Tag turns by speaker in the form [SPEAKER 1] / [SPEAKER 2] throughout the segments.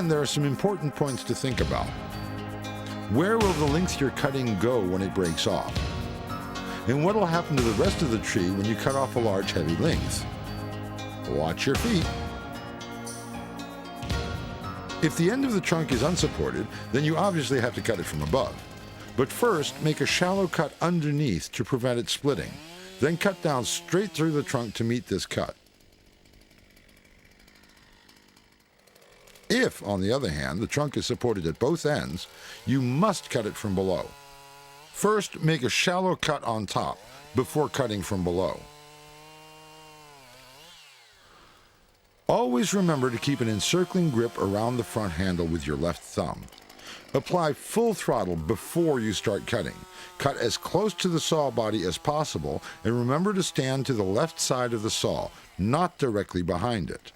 [SPEAKER 1] And there are some important points to think about. Where will the length you're cutting go when it breaks off? And what will happen to the rest of the tree when you cut off a large, heavy length? Watch your feet. If the end of the trunk is unsupported, then you obviously have to cut it from above. But first, make a shallow cut underneath to prevent it splitting. Then cut down straight through the trunk to meet this cut. If, on the other hand, the trunk is supported at both ends, you must cut it from below. First, make a shallow cut on top before cutting from below. Always remember to keep an encircling grip around the front handle with your left thumb. Apply full throttle before you start cutting. Cut as close to the saw body as possible, and remember to stand to the left side of the saw, not directly behind it.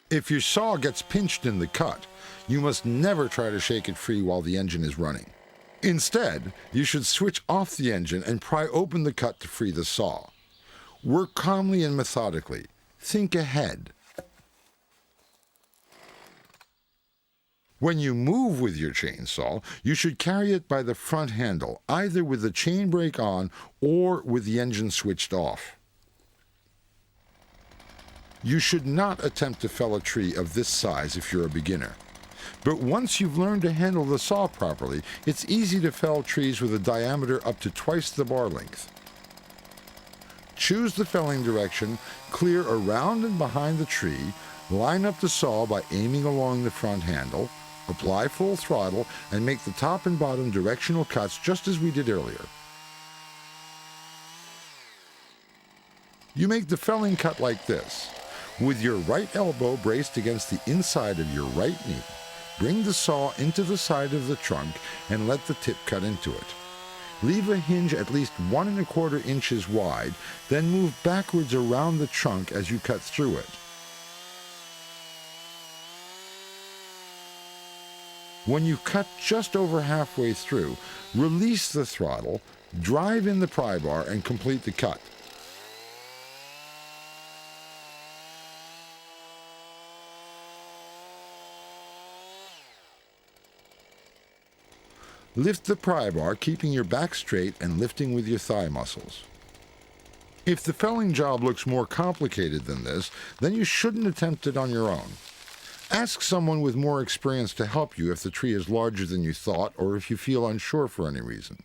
[SPEAKER 1] If your saw gets pinched in the cut, you must never try to shake it free while the engine is running. Instead, you should switch off the engine and pry open the cut to free the saw. Work calmly and methodically. Think ahead. When you move with your chainsaw, you should carry it by the front handle, either with the chain brake on or with the engine switched off. You should not attempt to fell a tree of this size if you're a beginner. But once you've learned to handle the saw properly, it's easy to fell trees with a diameter up to twice the bar length. Choose the felling direction, clear around and behind the tree, line up the saw by aiming along the front handle, apply full throttle, and make the top and bottom directional cuts just as we did earlier. You make the felling cut like this. With your right elbow braced against the inside of your right knee, bring the saw into the side of the trunk and let the tip cut into it. Leave a hinge at least 1 1/4 inches wide, then move backwards around the trunk as you cut through it. When you cut just over halfway through, release the throttle, drive in the pry bar, and complete the cut. Lift the pry bar, keeping your back straight and lifting with your thigh muscles. If the felling job looks more complicated than this, then you shouldn't attempt it on your own. Ask someone with more experience to help you if the tree is larger than you thought or if you feel unsure for any reason.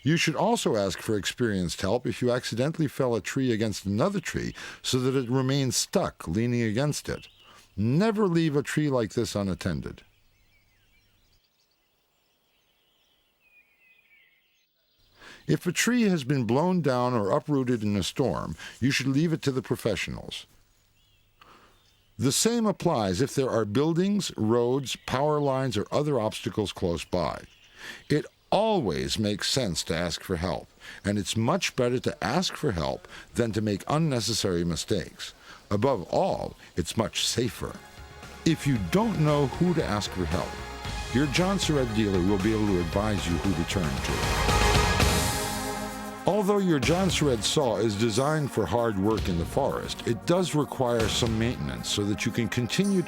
[SPEAKER 1] You should also ask for experienced help if you accidentally fell a tree against another tree so that it remains stuck, leaning against it. Never leave a tree like this unattended. If a tree has been blown down or uprooted in a storm, you should leave it to the professionals. The same applies if there are buildings, roads, power lines, or other obstacles close by. It always makes sense to ask for help, and it's much better to ask for help than to make unnecessary mistakes. Above all, it's much safer. If you don't know who to ask for help, your Jonsered dealer will be able to advise you who to turn to. Although your Jonsered saw is designed for hard work in the forest, it does require some maintenance so that you can continue